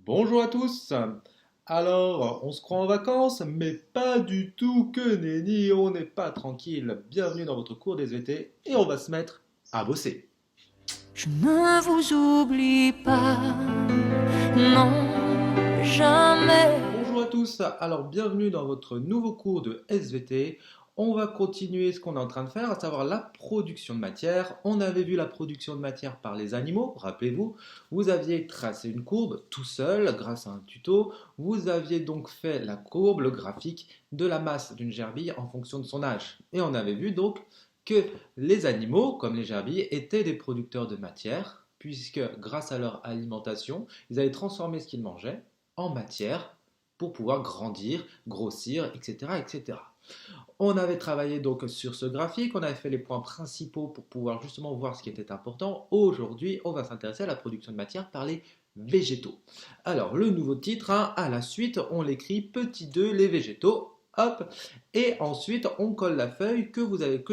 Bonjour à tous. Alors, on se croit en vacances, mais pas du tout que nenni, on n'est pas tranquille. Bienvenue dans votre cours des SVT et on va se mettre à bosser. Je ne vous oublie pas, non, jamais. Bonjour à tous. Alors, bienvenue dans votre nouveau cours de SVT. On va continuer ce qu'on est en train de faire, à savoir la production de matière. On avait vu la production de matière par les animaux, rappelez-vous. Vous aviez tracé une courbe tout seul grâce à un tuto. Vous aviez donc fait la courbe, le graphique de la masse d'une gerbille en fonction de son âge. Et on avait vu donc que les animaux, comme les gerbilles, étaient des producteurs de matière, puisque grâce à leur alimentation, ils avaient transformé ce qu'ils mangeaient en matière pour pouvoir grandir, grossir, etc., etc. On avait travaillé donc sur ce graphique, on avait fait les points principaux pour pouvoir justement voir ce qui était important. Aujourd'hui, on va s'intéresser à la production de matière par les végétaux. Alors, le nouveau titre, hein, à la suite, on l'écrit petit 2, les végétaux. Hop, et ensuite on colle la feuille que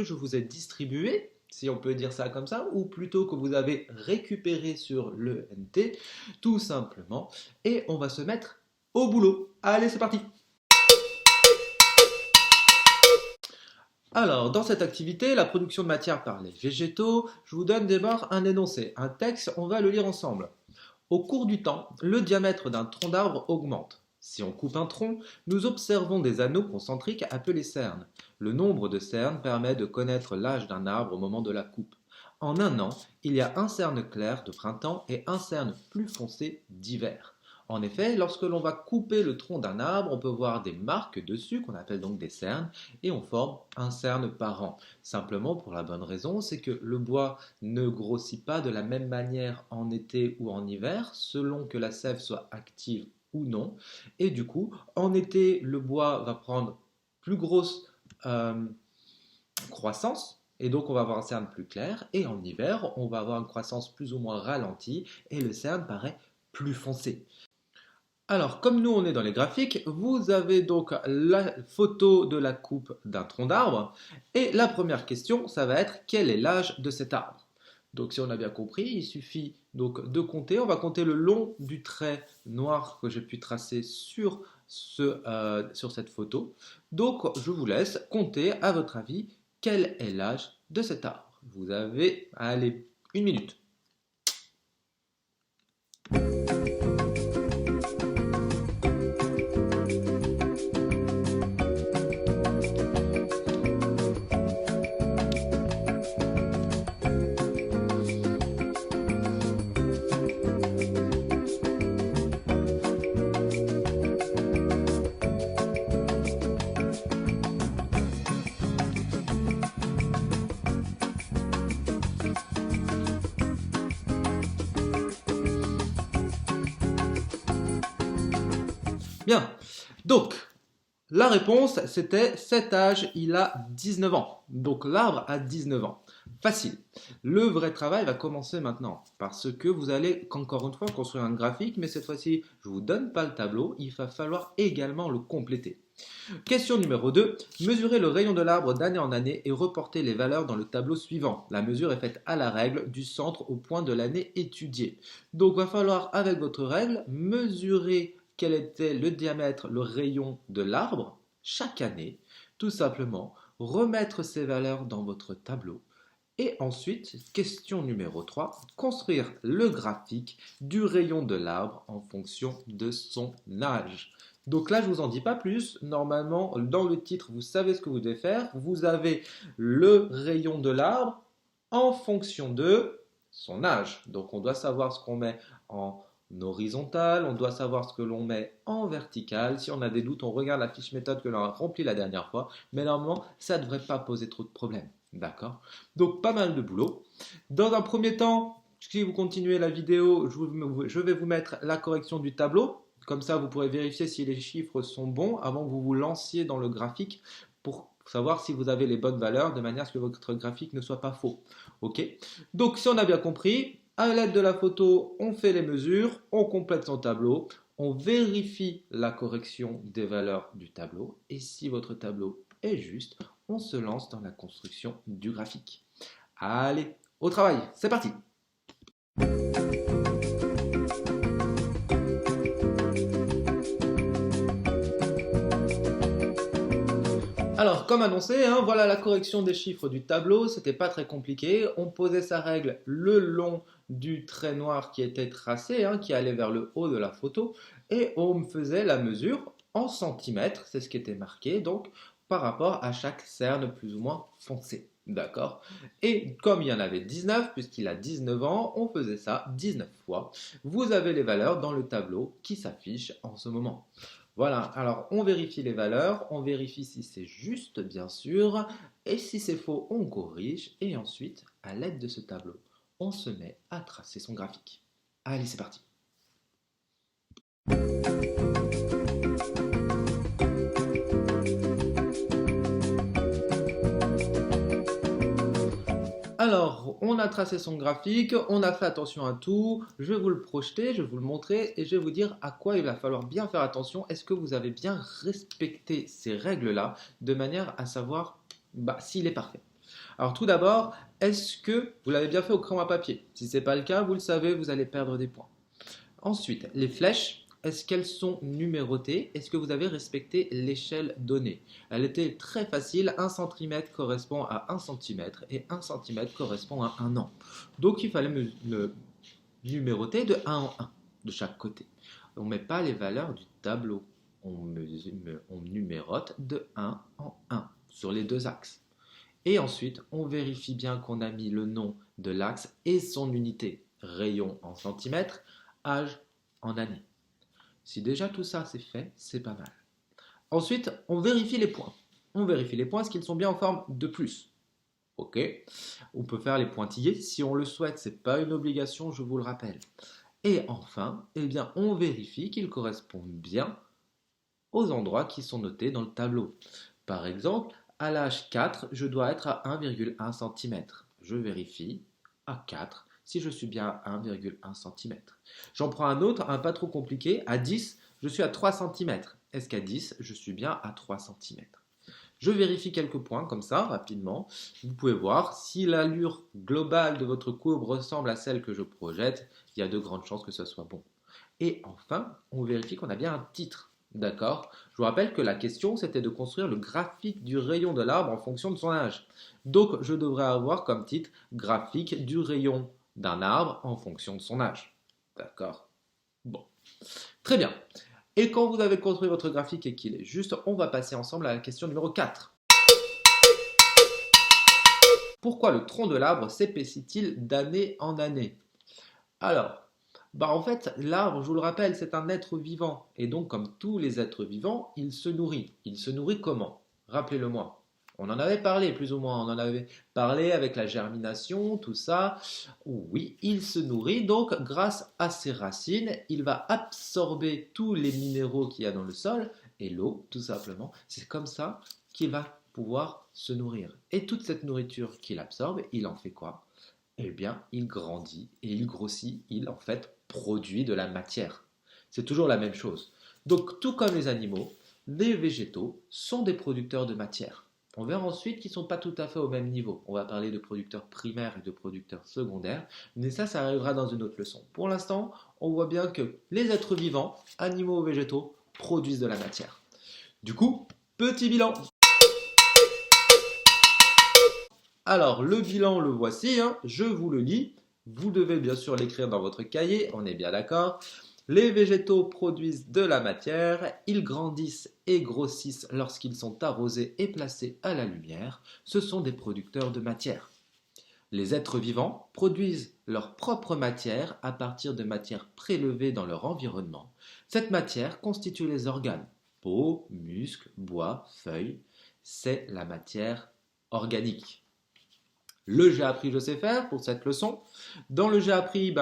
je vous ai distribuée, si on peut dire ça comme ça, ou plutôt que vous avez récupéré sur le NT, tout simplement, et on va se mettre au boulot. Allez, c'est parti. Alors, dans cette activité, la production de matière par les végétaux, je vous donne d'abord un énoncé, un texte, on va le lire ensemble. Au cours du temps, le diamètre d'un tronc d'arbre augmente. Si on coupe un tronc, nous observons des anneaux concentriques appelés cernes. Le nombre de cernes permet de connaître l'âge d'un arbre au moment de la coupe. En un an, il y a un cerne clair de printemps et un cerne plus foncé d'hiver. En effet, lorsque l'on va couper le tronc d'un arbre, on peut voir des marques dessus, qu'on appelle donc des cernes, et on forme un cerne par an. Simplement pour la bonne raison, c'est que le bois ne grossit pas de la même manière en été ou en hiver, selon que la sève soit active ou non. Et du coup, en été, le bois va prendre plus grosse euh, croissance, et donc on va avoir un cerne plus clair, et en hiver, on va avoir une croissance plus ou moins ralentie, et le cerne paraît plus foncé. Alors, comme nous on est dans les graphiques, vous avez donc la photo de la coupe d'un tronc d'arbre. Et la première question, ça va être quel est l'âge de cet arbre? Donc si on a bien compris, il suffit donc de compter. On va compter le long du trait noir que j'ai pu tracer sur cette photo. Donc je vous laisse compter à votre avis quel est l'âge de cet arbre. Vous avez, allez, une minute. Bien, donc la réponse, c'était cet âge, il a 19 ans. Donc l'arbre a 19 ans. Facile. Le vrai travail va commencer maintenant, parce que vous allez, encore une fois, construire un graphique, mais cette fois-ci, je ne vous donne pas le tableau, il va falloir également le compléter. Question numéro 2. Mesurez le rayon de l'arbre d'année en année et reportez les valeurs dans le tableau suivant. La mesure est faite à la règle, du centre au point de l'année étudiée. Donc il va falloir, avec votre règle, mesurer quel était le diamètre, le rayon de l'arbre chaque année, tout simplement remettre ces valeurs dans votre tableau. Et ensuite, question numéro 3, construire le graphique du rayon de l'arbre en fonction de son âge. Donc là, je ne vous en dis pas plus. Normalement, dans le titre, vous savez ce que vous devez faire. Vous avez le rayon de l'arbre en fonction de son âge. Donc on doit savoir ce qu'on met en horizontal, on doit savoir ce que l'on met en vertical. Si on a des doutes, on regarde la fiche méthode que l'on a remplie la dernière fois. Mais normalement, ça ne devrait pas poser trop de problèmes. D'accord? Donc pas mal de boulot. Dans un premier temps, si vous continuez la vidéo, je vais vous mettre la correction du tableau. Comme ça, vous pourrez vérifier si les chiffres sont bons avant que vous vous lanciez dans le graphique pour savoir si vous avez les bonnes valeurs de manière à ce que votre graphique ne soit pas faux. Ok? Donc si on a bien compris, à l'aide de la photo, on fait les mesures, on complète son tableau, on vérifie la correction des valeurs du tableau et si votre tableau est juste, on se lance dans la construction du graphique. Allez, au travail, c'est parti! Alors, comme annoncé, hein, voilà la correction des chiffres du tableau. C'était pas très compliqué. On posait sa règle le long du trait noir qui était tracé, hein, qui allait vers le haut de la photo, et on faisait la mesure en centimètres. C'est ce qui était marqué, donc par rapport à chaque cerne plus ou moins foncée. D'accord? Et comme il y en avait 19, puisqu'il a 19 ans, on faisait ça 19 fois. Vous avez les valeurs dans le tableau qui s'affiche en ce moment. Voilà, alors on vérifie les valeurs, on vérifie si c'est juste, bien sûr, et si c'est faux, on corrige, et ensuite, à l'aide de ce tableau, on se met à tracer son graphique. Allez, c'est parti. Alors, on a tracé son graphique, on a fait attention à tout, je vais vous le projeter, je vais vous le montrer et je vais vous dire à quoi il va falloir bien faire attention. Est-ce que vous avez bien respecté ces règles-là de manière à savoir s'il est parfait? Alors tout d'abord, est-ce que vous l'avez bien fait au crayon à papier? Si ce n'est pas le cas, vous le savez, vous allez perdre des points. Ensuite, les flèches, est-ce qu'elles sont numérotées? Est-ce que vous avez respecté l'échelle donnée? Elle était très facile, 1 cm correspond à 1 cm et 1 cm correspond à 1 an. Donc il fallait me numéroter de 1 en 1 de chaque côté. On ne met pas les valeurs du tableau, on numérote de 1 en 1 sur les deux axes. Et ensuite, on vérifie bien qu'on a mis le nom de l'axe et son unité, rayon en centimètres, âge en années. Si déjà tout ça c'est fait, c'est pas mal. Ensuite, on vérifie les points. On vérifie les points, est-ce qu'ils sont bien en forme de plus? Ok. On peut faire les pointillés si on le souhaite, c'est pas une obligation, je vous le rappelle. Et enfin, eh bien, on vérifie qu'ils correspondent bien aux endroits qui sont notés dans le tableau. Par exemple, à l'âge 4, je dois être à 1,1 cm. Je vérifie à 4 si je suis bien à 1,1 cm. J'en prends un autre, un pas trop compliqué. À 10, je suis à 3 cm. Est-ce qu'à 10, je suis bien à 3 cm? Je vérifie quelques points comme ça, rapidement. Vous pouvez voir si l'allure globale de votre courbe ressemble à celle que je projette, il y a de grandes chances que ce soit bon. Et enfin, on vérifie qu'on a bien un titre. D'accord? Je vous rappelle que la question, c'était de construire le graphique du rayon de l'arbre en fonction de son âge. Donc, je devrais avoir comme titre graphique du rayon d'un arbre en fonction de son âge. D'accord? Bon. Très bien. Et quand vous avez construit votre graphique et qu'il est juste, on va passer ensemble à la question numéro 4. Pourquoi le tronc de l'arbre s'épaissit-il d'année en année? Alors, en fait, l'arbre, je vous le rappelle, c'est un être vivant. Et donc, comme tous les êtres vivants, il se nourrit. Il se nourrit comment? Rappelez-le-moi. On en avait parlé, plus ou moins. On en avait parlé avec la germination, tout ça. Oui, il se nourrit. Donc, grâce à ses racines, il va absorber tous les minéraux qu'il y a dans le sol et l'eau, tout simplement. C'est comme ça qu'il va pouvoir se nourrir. Et toute cette nourriture qu'il absorbe, il en fait quoi? Eh bien, il grandit et il grossit, il en fait produit de la matière. C'est toujours la même chose. Donc, tout comme les animaux, les végétaux sont des producteurs de matière. On verra ensuite qu'ils ne sont pas tout à fait au même niveau. On va parler de producteurs primaires et de producteurs secondaires, mais ça arrivera dans une autre leçon. Pour l'instant, on voit bien que les êtres vivants, animaux ou végétaux, produisent de la matière. Du coup, petit bilan. Alors, le bilan, le voici, hein, je vous le lis. Vous devez bien sûr l'écrire dans votre cahier, on est bien d'accord. Les végétaux produisent de la matière, ils grandissent et grossissent lorsqu'ils sont arrosés et placés à la lumière. Ce sont des producteurs de matière. Les êtres vivants produisent leur propre matière à partir de matières prélevées dans leur environnement. Cette matière constitue les organes, peau, muscles, bois, feuilles. C'est la matière organique. Le j'ai appris, je sais faire pour cette leçon. Dans le j'ai appris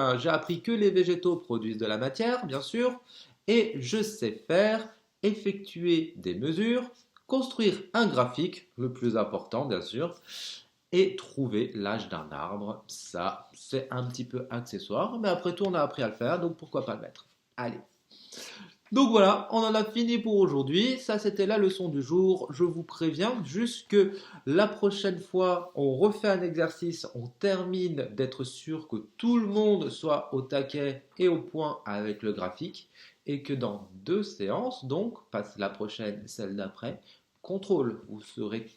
que les végétaux produisent de la matière, bien sûr, et je sais faire, effectuer des mesures, construire un graphique, le plus important, bien sûr, et trouver l'âge d'un arbre. Ça, c'est un petit peu accessoire, mais après tout, on a appris à le faire, donc pourquoi pas le mettre? Allez. Donc voilà, on en a fini pour aujourd'hui. Ça, c'était la leçon du jour. Je vous préviens, juste que la prochaine fois, on refait un exercice, on termine d'être sûr que tout le monde soit au taquet et au point avec le graphique et que dans 2 séances, donc, pas la prochaine, celle d'après, contrôle. Vous serez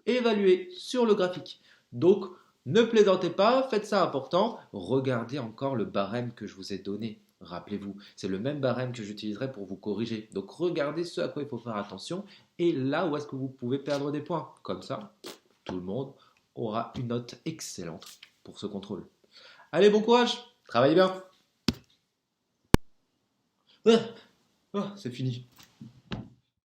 évalué sur le graphique. Donc, ne plaisantez pas, faites ça important. Regardez encore le barème que je vous ai donné. Rappelez-vous, c'est le même barème que j'utiliserai pour vous corriger. Donc, regardez ce à quoi il faut faire attention et là où est-ce que vous pouvez perdre des points. Comme ça, tout le monde aura une note excellente pour ce contrôle. Allez, bon courage, travaillez bien. Ah, c'est fini.